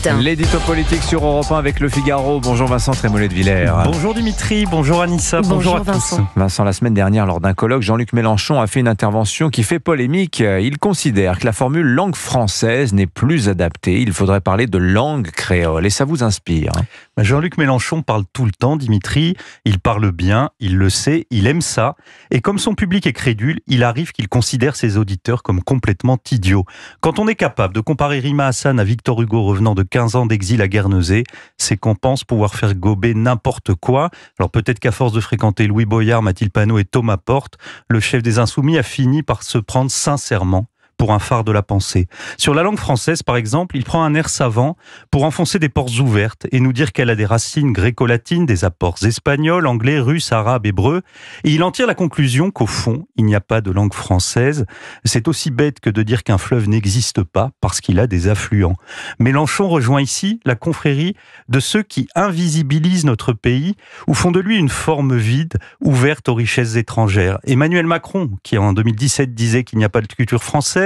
Enquête. L'édito politique sur Europe 1 avec Le Figaro. Bonjour Vincent Trémollet de Villers. Bonjour Dimitri, bonjour Anissa, bonjour à Vincent. tous. Vincent, la semaine dernière, lors d'un colloque, Jean-Luc Mélenchon a fait une intervention qui fait polémique. Il considère que la formule langue française n'est plus adaptée. Il faudrait parler de langue créole. Et ça vous inspire? Jean-Luc Mélenchon parle tout le temps, Dimitri. Il parle bien, il le sait, il aime ça. Et comme son public est crédule, il arrive qu'il considère ses auditeurs comme complètement idiots. Quand on est capable de comparer Rima Hassan à Victor Hugo revenant de 15 ans d'exil à Guernesey, c'est qu'on pense pouvoir faire gober n'importe quoi. Alors peut-être qu'à force de fréquenter Louis Boyard, Mathilde Panot et Thomas Porte, le chef des Insoumis a fini par se prendre sincèrement pour un phare de la pensée. Sur la langue française, par exemple, il prend un air savant pour enfoncer des portes ouvertes et nous dire qu'elle a des racines gréco-latines, des apports espagnols, anglais, russes, arabes, hébreux. Et il en tire la conclusion qu'au fond, il n'y a pas de langue française. C'est aussi bête que de dire qu'un fleuve n'existe pas parce qu'il a des affluents. Mélenchon rejoint ici la confrérie de ceux qui invisibilisent notre pays ou font de lui une forme vide, ouverte aux richesses étrangères. Emmanuel Macron, qui en 2017 disait qu'il n'y a pas de culture française,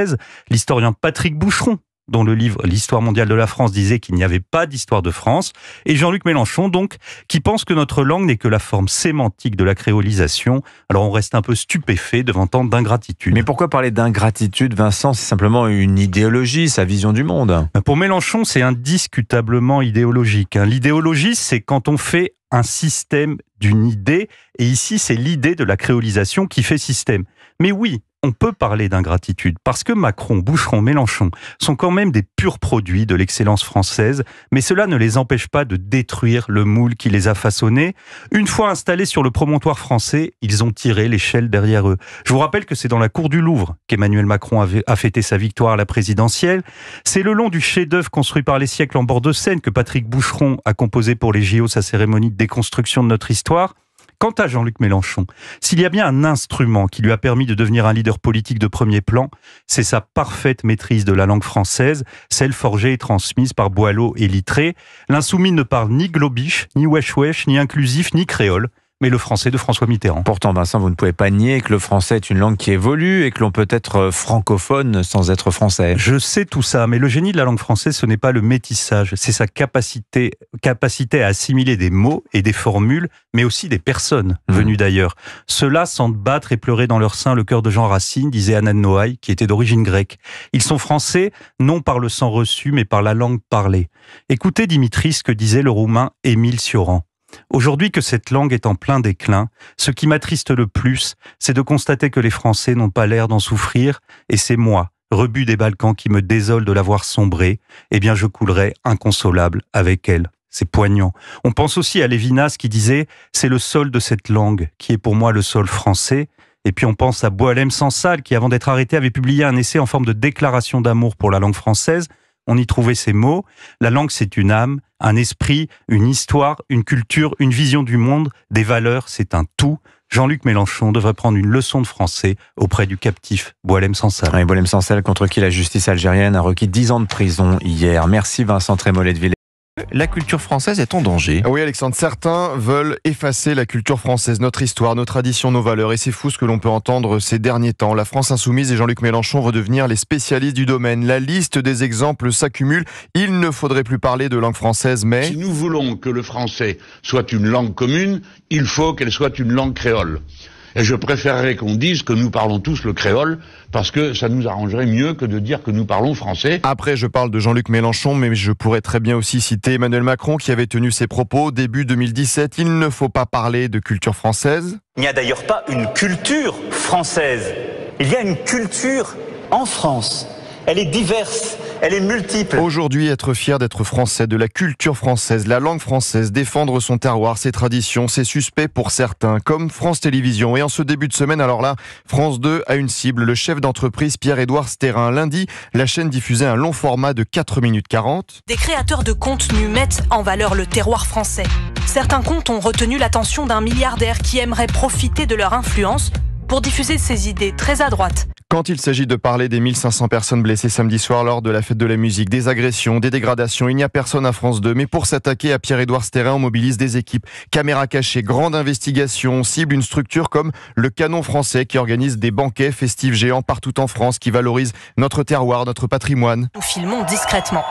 l'historien Patrick Boucheron, dont le livre L'histoire mondiale de la France disait qu'il n'y avait pas d'histoire de France, et Jean-Luc Mélenchon, donc, qui pense que notre langue n'est que la forme sémantique de la créolisation. Alors on reste un peu stupéfait devant tant d'ingratitude. Mais pourquoi parler d'ingratitude, Vincent? C'est simplement une idéologie, sa vision du monde. Pour Mélenchon, c'est indiscutablement idéologique. L'idéologie, c'est quand on fait un système d'une idée, et ici, c'est l'idée de la créolisation qui fait système. Mais oui, on peut parler d'ingratitude, parce que Macron, Boucheron, Mélenchon sont quand même des purs produits de l'excellence française, mais cela ne les empêche pas de détruire le moule qui les a façonnés. Une fois installés sur le promontoire français, ils ont tiré l'échelle derrière eux. Je vous rappelle que c'est dans la cour du Louvre qu'Emmanuel Macron a fêté sa victoire à la présidentielle. C'est le long du chef-d'œuvre construit par les siècles en bord de Seine que Patrick Boucheron a composé pour les JO sa cérémonie de déconstruction de notre histoire. Quant à Jean-Luc Mélenchon, s'il y a bien un instrument qui lui a permis de devenir un leader politique de premier plan, c'est sa parfaite maîtrise de la langue française, celle forgée et transmise par Boileau et Littré. L'insoumis ne parle ni globish, ni wesh-wesh, ni inclusif, ni créole, mais le français de François Mitterrand. Pourtant, Vincent, vous ne pouvez pas nier que le français est une langue qui évolue et que l'on peut être francophone sans être français. Je sais tout ça, mais le génie de la langue française, ce n'est pas le métissage, c'est sa capacité à assimiler des mots et des formules, mais aussi des personnes venues d'ailleurs. Ceux-là sentent battre et pleurer dans leur sein le cœur de Jean Racine, disait Anna de Noailles, qui était d'origine grecque. Ils sont français, non par le sang reçu, mais par la langue parlée. Écoutez, Dimitri, ce que disait le roumain Émile Cioran. Aujourd'hui que cette langue est en plein déclin, ce qui m'attriste le plus, c'est de constater que les Français n'ont pas l'air d'en souffrir, et c'est moi, rebut des Balkans, qui me désole de la voir sombrer, eh bien je coulerai inconsolable avec elle. C'est poignant. On pense aussi à Lévinas qui disait « c'est le sol de cette langue qui est pour moi le sol français ». Et puis on pense à Boualem Sansal qui, avant d'être arrêté, avait publié un essai en forme de déclaration d'amour pour la langue française. On y trouvait ces mots. La langue, c'est une âme, un esprit, une histoire, une culture, une vision du monde, des valeurs, c'est un tout. Jean-Luc Mélenchon devrait prendre une leçon de français auprès du captif Boualem Sansal. Oui, Boualem Sansal, contre qui la justice algérienne a requis 10 ans de prison hier. Merci Vincent Trémollet de Villers. La culture française est en danger. Oui Alexandre, certains veulent effacer la culture française, notre histoire, nos traditions, nos valeurs. Et c'est fou ce que l'on peut entendre ces derniers temps. La France insoumise et Jean-Luc Mélenchon vont devenir les spécialistes du domaine. La liste des exemples s'accumule. Il ne faudrait plus parler de langue française, mais... Si nous voulons que le français soit une langue commune, il faut qu'elle soit une langue créole. Et je préférerais qu'on dise que nous parlons tous le créole, parce que ça nous arrangerait mieux que de dire que nous parlons français. Après, je parle de Jean-Luc Mélenchon, mais je pourrais très bien aussi citer Emmanuel Macron, qui avait tenu ses propos début 2017. Il ne faut pas parler de culture française. Il n'y a d'ailleurs pas une culture française. Il y a une culture en France. Elle est diverse, elle est multiple. Aujourd'hui, être fier d'être français, de la culture française, la langue française, défendre son terroir, ses traditions, c'est suspect pour certains, comme France Télévisions. Et en ce début de semaine, alors là, France 2 a une cible, le chef d'entreprise Pierre-Édouard Stérin. Lundi, la chaîne diffusait un long format de 4 minutes 40. Des créateurs de contenu mettent en valeur le terroir français. Certains comptes ont retenu l'attention d'un milliardaire qui aimerait profiter de leur influence pour diffuser ses idées très à droite. Quand il s'agit de parler des 1500 personnes blessées samedi soir lors de la fête de la musique, des agressions, des dégradations, il n'y a personne à France 2. Mais pour s'attaquer à Pierre-Édouard Stérin, on mobilise des équipes. Caméras cachées, grande investigation, on cible une structure comme le Canon français qui organise des banquets festifs géants partout en France, qui valorise notre terroir, notre patrimoine. Nous filmons discrètement.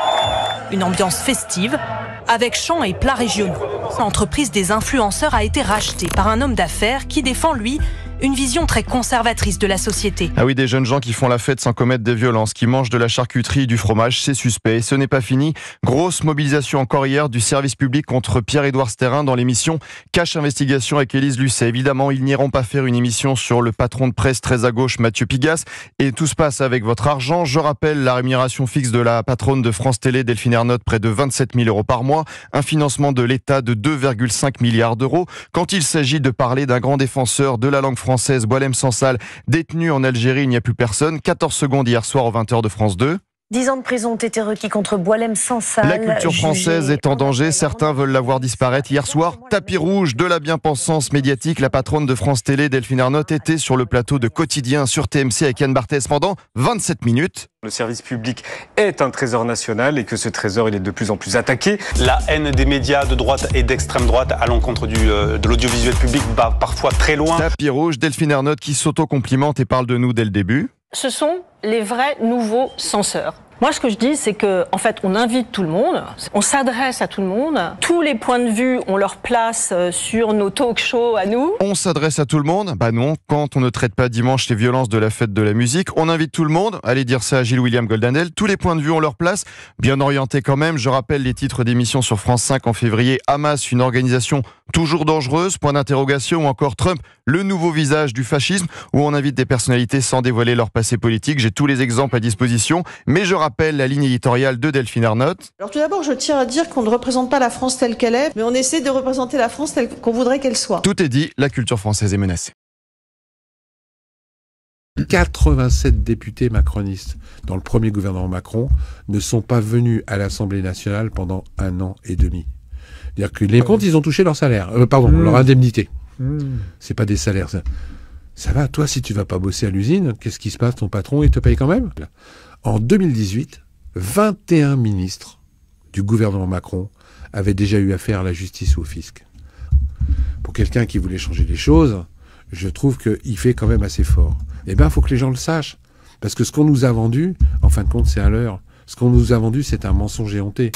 Une ambiance festive, avec chants et plats régionaux. L'entreprise des influenceurs a été rachetée par un homme d'affaires qui défend, lui, une vision très conservatrice de la société. Ah oui, des jeunes gens qui font la fête sans commettre des violences, qui mangent de la charcuterie et du fromage, c'est suspect. Et ce n'est pas fini. Grosse mobilisation encore hier du service public contre Pierre-Édouard Stérin dans l'émission Cache Investigation avec Élise Lucet. Évidemment, ils n'iront pas faire une émission sur le patron de presse très à gauche, Mathieu Pigasse. Et tout se passe avec votre argent. Je rappelle la rémunération fixe de la patronne de France Télé, Delphine Ernotte, près de 27 000 € par mois. Un financement de l'État de 2,5 milliards d'euros. Quand il s'agit de parler d'un grand défenseur de la langue française, Boualem Sansal, détenu en Algérie, il n'y a plus personne. 14 secondes hier soir aux 20h de France 2. 10 ans de prison ont été requis contre Boualem Sansal. La culture française est en danger. Certains veulent la voir disparaître. Hier soir, tapis rouge de la bien-pensance médiatique. La patronne de France Télé, Delphine Ernotte, était sur le plateau de Quotidien sur TMC avec Yann Barthès pendant 27 minutes. Le service public est un trésor national et que ce trésor, il est de plus en plus attaqué. La haine des médias de droite et d'extrême droite à l'encontre de l'audiovisuel public va parfois très loin. Tapis rouge, Delphine Ernotte qui s'auto-complimente et parle de nous dès le début. Ce sont les vrais nouveaux censeurs. Moi, ce que je dis, c'est que, en fait, on invite tout le monde, on s'adresse à tout le monde. Tous les points de vue ont leur place sur nos talk-shows à nous. On s'adresse à tout le monde? Bah non, quand on ne traite pas dimanche les violences de la fête de la musique, on invite tout le monde. Allez dire ça à Gilles-William Goldanel. Tous les points de vue ont leur place, bien orientés quand même. Je rappelle les titres d'émissions sur France 5 en février. Hamas, une organisation toujours dangereuse, point d'interrogation, ou encore Trump, le nouveau visage du fascisme, où on invite des personnalités sans dévoiler leur passé politique. J'ai tous les exemples à disposition, mais je rappelle la ligne éditoriale de Delphine Ernotte. Alors tout d'abord, je tiens à dire qu'on ne représente pas la France telle qu'elle est, mais on essaie de représenter la France telle qu'on voudrait qu'elle soit. Tout est dit, la culture française est menacée. 87 députés macronistes dans le premier gouvernement Macron ne sont pas venus à l'Assemblée nationale pendant 1 an et demi. C'est-à-dire que les comptes, ils ont touché leur salaire, leur indemnité. C'est pas des salaires. Ça va, toi, si tu vas pas bosser à l'usine, qu'est-ce qui se passe? Ton patron, il te paye quand même? En 2018, 21 ministres du gouvernement Macron avaient déjà eu affaire à la justice ou au fisc. Pour quelqu'un qui voulait changer les choses, je trouve qu'il fait quand même assez fort. Eh bien, il faut que les gens le sachent. Parce que ce qu'on nous a vendu, en fin de compte, c'est un leurre. Ce qu'on nous a vendu, c'est un mensonge éhonté.